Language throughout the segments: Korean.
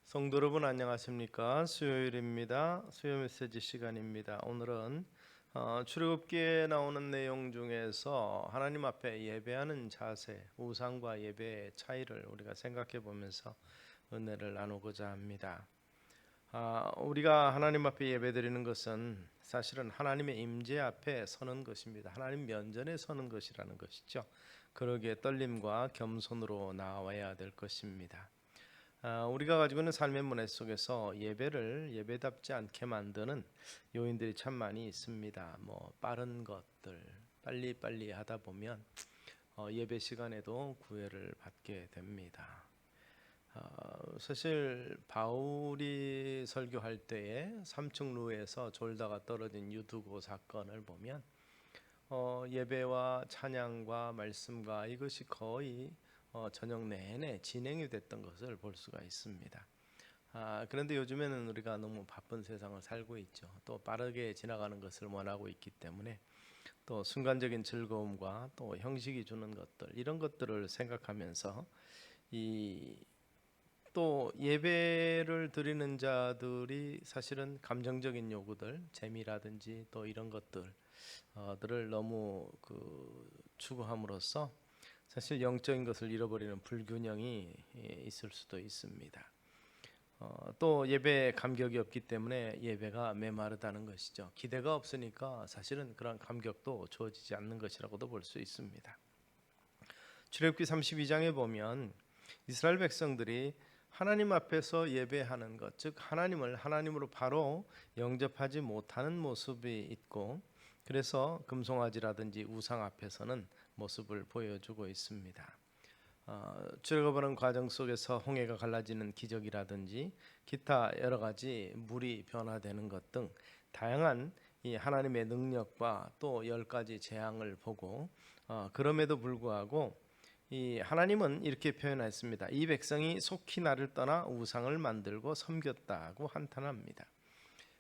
성도 여러분 안녕하십니까? 수요일입니다. 수요 메시지 시간입니다. 오늘은 출애굽기에 나오는 내용 중에서 하나님 앞에 예배하는 자세, 우상과 예배의 차이를 우리가 생각해 보면서 은혜를 나누고자 합니다. 우리가 하나님 앞에 예배드리는 것은 사실은 하나님의 임재 앞에 서는 것입니다. 하나님 면전에 서는 것이라는 것이죠. 그러기에 떨림과 겸손으로 나와야 될 것입니다. 우리가 가지고 있는 삶의 문화 속에서 예배를 예배답지 않게 만드는 요인들이 참 많이 있습니다. 빠른 것들, 빨리빨리 하다 보면 예배 시간에도 구애를 받게 됩니다. 사실 바울이 설교할 때에 삼층루에서 졸다가 떨어진 유두고 사건을 보면 예배와 찬양과 말씀과 이것이 거의 저녁 내내 진행이 됐던 것을 볼 수가 있습니다. 그런데 요즘에는 우리가 너무 바쁜 세상을 살고 있죠. 또 빠르게 지나가는 것을 원하고 있기 때문에 또 순간적인 즐거움과 또 형식이 주는 것들 이런 것들을 생각하면서 또 예배를 드리는 자들이 사실은 감정적인 요구들, 재미라든지 또 이런 것들을 너무 추구함으로써 사실 영적인 것을 잃어버리는 불균형이 있을 수도 있습니다. 또 예배에 감격이 없기 때문에 예배가 메마르다는 것이죠. 기대가 없으니까 사실은 그런 감격도 주어지지 않는 것이라고도 볼 수 있습니다. 출애굽기 32장에 보면 이스라엘 백성들이 하나님 앞에서 예배하는 것, 즉 하나님을 하나님으로 바로 영접하지 못하는 모습이 있고, 그래서 금송아지라든지 우상 앞에서는 모습을 보여주고 있습니다. 출애굽하는 과정 속에서 홍해가 갈라지는 기적이라든지 기타 여러 가지 물이 변화되는 것 등 다양한 이 하나님의 능력과 또 10가지 재앙을 보고 그럼에도 불구하고 이 하나님은 이렇게 표현했습니다. 이 백성이 속히 나를 떠나 우상을 만들고 섬겼다고 한탄합니다.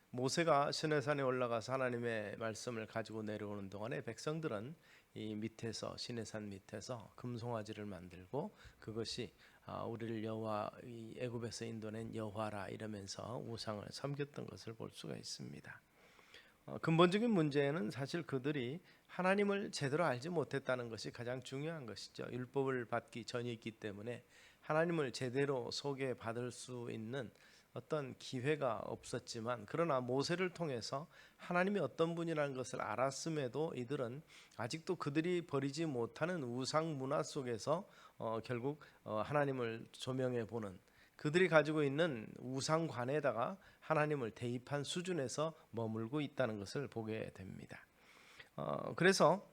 모세가 시내산에 올라가서 하나님의 말씀을 가지고 내려오는 동안에 백성들은 이 밑에서 시내산 밑에서 금송아지를 만들고 그것이 우리를 여호와 애굽에서 인도낸 여호와라 이러면서 우상을 섬겼던 것을 볼 수가 있습니다. 근본적인 문제는 사실 그들이 하나님을 제대로 알지 못했다는 것이 가장 중요한 것이죠. 율법을 받기 전이기 때문에 하나님을 제대로 소개받을 수 있는 어떤 기회가 없었지만, 그러나 모세를 통해서 하나님이 어떤 분이라는 것을 알았음에도 이들은 아직도 그들이 버리지 못하는 우상 문화 속에서 결국 하나님을 조명해 보는, 그들이 가지고 있는 우상관에다가 하나님을 대입한 수준에서 머물고 있다는 것을 보게 됩니다. 그래서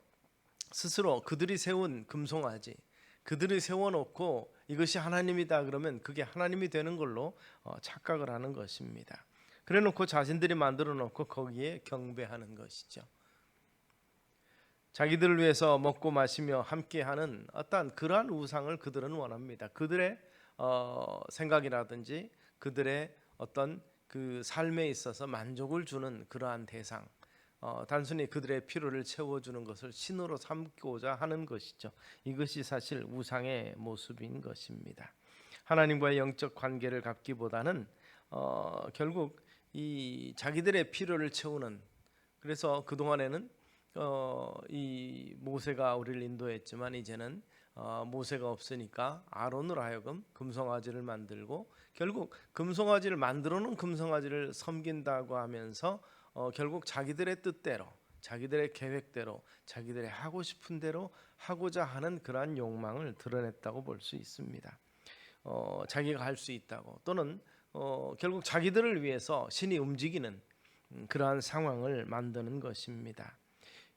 스스로 그들이 세운 금송아지, 그들이 세워놓고 이것이 하나님이다 그러면 그게 하나님이 되는 걸로 착각을 하는 것입니다. 그래놓고 자신들이 만들어 놓고 거기에 경배하는 것이죠. 자기들을 위해서 먹고 마시며 함께하는 어떠한 그러한 우상을 그들은 원합니다. 그들의 생각이라든지 그들의 어떤 그 삶에 있어서 만족을 주는 그러한 대상, 단순히 그들의 필요를 채워주는 것을 신으로 삼고자 하는 것이죠. 이것이 사실 우상의 모습인 것입니다. 하나님과의 영적 관계를 갖기보다는 결국 이 자기들의 필요를 채우는, 그래서 그동안에는 이 모세가 우리를 인도했지만 이제는 모세가 없으니까 아론으로 하여금 금송아지를 만들고, 결국 금송아지를 만들어 놓은 금송아지를 섬긴다고 하면서 결국 자기들의 뜻대로, 자기들의 계획대로, 자기들의 하고 싶은 대로 하고자 하는 그러한 욕망을 드러냈다고 볼 수 있습니다. 자기가 할 수 있다고, 또는 결국 자기들을 위해서 신이 움직이는 그러한 상황을 만드는 것입니다.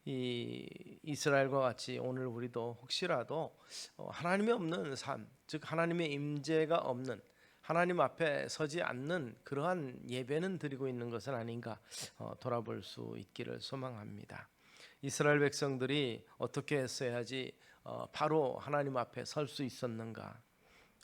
이 이스라엘과 같이 오늘 우리도 혹시라도 하나님이 없는 삶, 즉 하나님의 임재가 없는, 하나님 앞에 서지 않는 그러한 예배는 드리고 있는 것은 아닌가 돌아볼 수 있기를 소망합니다. 이스라엘 백성들이 어떻게 했어야지 바로 하나님 앞에 설 수 있었는가,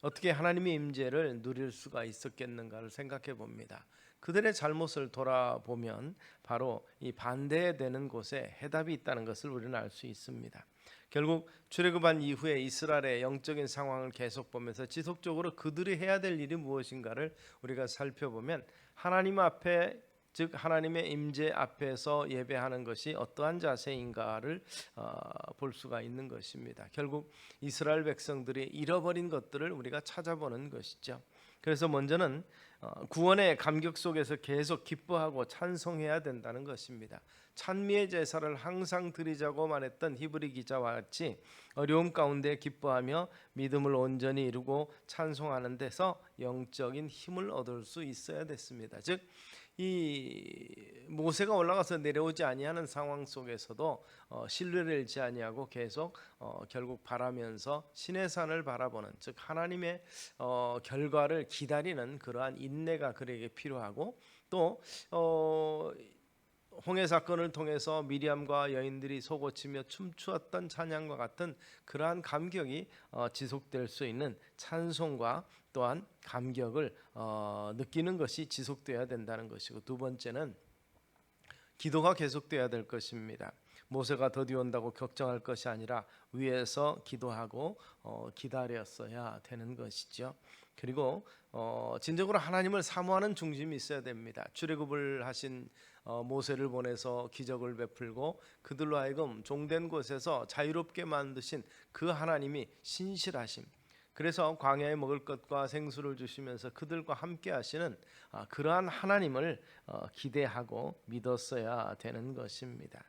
어떻게 하나님의 임재를 누릴 수가 있었겠는가를 생각해 봅니다. 그들의 잘못을 돌아보면 바로 이 반대되는 곳에 해답이 있다는 것을 우리는 알 수 있습니다. 결국 출애굽한 이후에 이스라엘의 영적인 상황을 계속 보면서 지속적으로 그들이 해야 될 일이 무엇인가를 우리가 살펴보면 하나님 앞에, 즉 하나님의 임재 앞에서 예배하는 것이 어떠한 자세인가를 볼 수가 있는 것입니다. 결국 이스라엘 백성들이 잃어버린 것들을 우리가 찾아보는 것이죠. 그래서 먼저는 구원의 감격 속에서 계속 기뻐하고 찬송해야 된다는 것입니다. 찬미의 제사를 항상 드리자고 말했던 히브리 기자와 같이 어려움 가운데 기뻐하며 믿음을 온전히 이루고 찬송하는 데서 영적인 힘을 얻을 수 있어야 됐습니다. 즉 이 모세가 올라가서 내려오지 아니하는 상황 속에서도 신뢰를 잃지 아니하고 계속 결국 바라면서 신의 산을 바라보는, 즉 하나님의 결과를 기다리는 그러한 인내가 그에게 필요하고, 또 홍해 사건을 통해서 미리암과 여인들이 속옷치며 춤추었던 찬양과 같은 그러한 감격이 지속될 수 있는 찬송과 또한 감격을 느끼는 것이 지속돼야 된다는 것이고, 두 번째는 기도가 계속돼야 될 것입니다. 모세가 더디 온다고 걱정할 것이 아니라 위에서 기도하고 기다렸어야 되는 것이죠. 그리고 진정으로 하나님을 사모하는 중심이 있어야 됩니다. 출애굽을 하신 모세를 보내서 기적을 베풀고 그들로 하여금 종된 곳에서 자유롭게 만드신 그 하나님이 신실하심, 그래서 광야에 먹을 것과 생수를 주시면서 그들과 함께 하시는 그러한 하나님을 기대하고 믿었어야 되는 것입니다.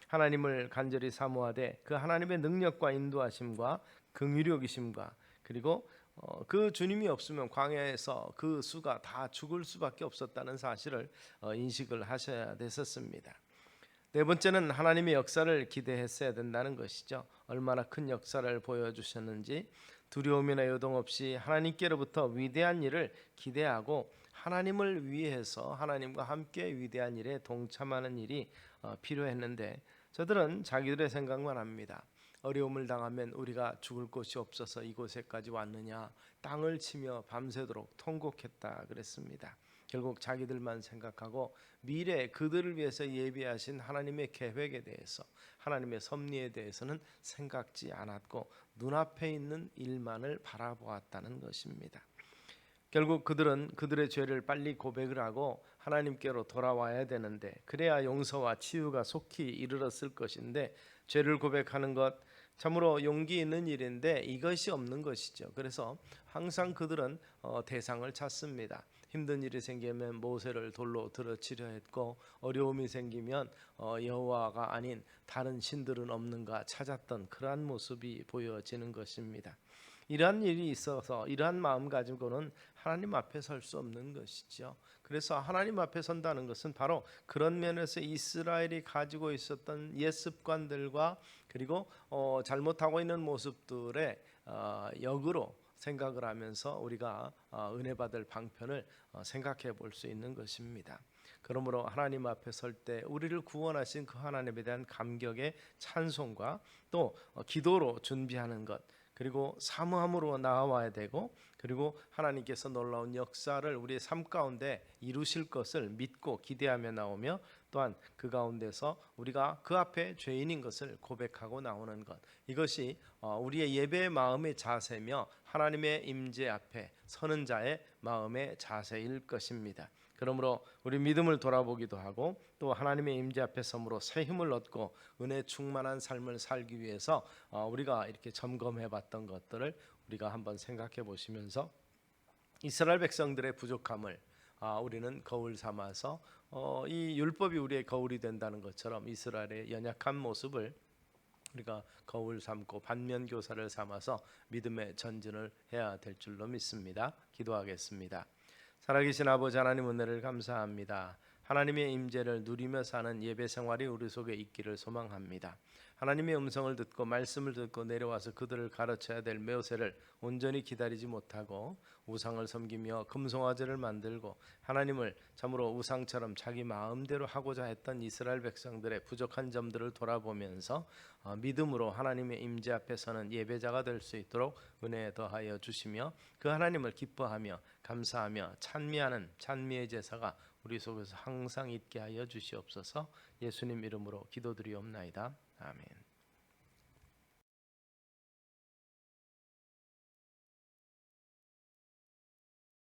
하나님을 간절히 사모하되 그 하나님의 능력과 인도하심과 긍휼히 여기심과, 그리고 그 주님이 없으면 광야에서 그 수가 다 죽을 수밖에 없었다는 사실을 인식을 하셔야 됐었습니다. 네 번째는 하나님의 역사를 기대했어야 된다는 것이죠. 얼마나 큰 역사를 보여주셨는지 두려움이나 요동 없이 하나님께로부터 위대한 일을 기대하고 하나님을 위해서 하나님과 함께 위대한 일에 동참하는 일이 필요했는데, 저들은 자기들의 생각만 합니다. 어려움을 당하면 우리가 죽을 곳이 없어서 이곳에까지 왔느냐, 땅을 치며 밤새도록 통곡했다 그랬습니다. 결국 자기들만 생각하고 미래 그들을 위해서 예비하신 하나님의 계획에 대해서, 하나님의 섭리에 대해서는 생각지 않았고 눈앞에 있는 일만을 바라보았다는 것입니다. 결국 그들은 그들의 죄를 빨리 고백을 하고 하나님께로 돌아와야 되는데, 그래야 용서와 치유가 속히 이르렀을 것인데, 죄를 고백하는 것 참으로 용기 있는 일인데 이것이 없는 것이죠. 그래서 항상 그들은 대상을 찾습니다. 힘든 일이 생기면 모세를 돌로 들어치려 했고, 어려움이 생기면 여호와가 아닌 다른 신들은 없는가 찾았던 그러한 모습이 보여지는 것입니다. 이러한 일이 있어서 이러한 마음 가지고는 하나님 앞에 설 수 없는 것이죠. 그래서 하나님 앞에 선다는 것은 바로 그런 면에서 이스라엘이 가지고 있었던 옛 습관들과 그리고 잘못하고 있는 모습들의 역으로 생각을 하면서 우리가 은혜 받을 방편을 생각해 볼 수 있는 것입니다. 그러므로 하나님 앞에 설 때 우리를 구원하신 그 하나님에 대한 감격의 찬송과 또 기도로 준비하는 것, 그리고 사모함으로 나아와야 되고, 그리고 하나님께서 놀라운 역사를 우리의 삶 가운데 이루실 것을 믿고 기대하며 나오며, 또한 그 가운데서 우리가 그 앞에 죄인인 것을 고백하고 나오는 것, 이것이 우리의 예배의 마음의 자세며 하나님의 임재 앞에 서는 자의 마음의 자세일 것입니다. 그러므로 우리 믿음을 돌아보기도 하고 또 하나님의 임재 앞에 섬으로 새 힘을 얻고 은혜 충만한 삶을 살기 위해서 우리가 이렇게 점검해 봤던 것들을 우리가 한번 생각해 보시면서 이스라엘 백성들의 부족함을 우리는 거울 삼아서 이 율법이 우리의 거울이 된다는 것처럼 이스라엘의 연약한 모습을 우리가 거울 삼고 반면 교사를 삼아서 믿음의 전진을 해야 될 줄로 믿습니다. 기도하겠습니다. 살아계신 아버지 하나님, 은혜를 감사합니다. 하나님의 임재를 누리며 사는 예배 생활이 우리 속에 있기를 소망합니다. 하나님의 음성을 듣고 말씀을 듣고 내려와서 그들을 가르쳐야 될 메오세를 온전히 기다리지 못하고 우상을 섬기며 금송아지를 만들고 하나님을 참으로 우상처럼 자기 마음대로 하고자 했던 이스라엘 백성들의 부족한 점들을 돌아보면서 믿음으로 하나님의 임재 앞에 서는 예배자가 될 수 있도록 은혜 더하여 주시며, 그 하나님을 기뻐하며 감사하며 찬미하는 찬미의 제사가 우리 속에서 항상 있게 하여 주시옵소서. 예수님 이름으로 기도드리옵나이다. 아멘.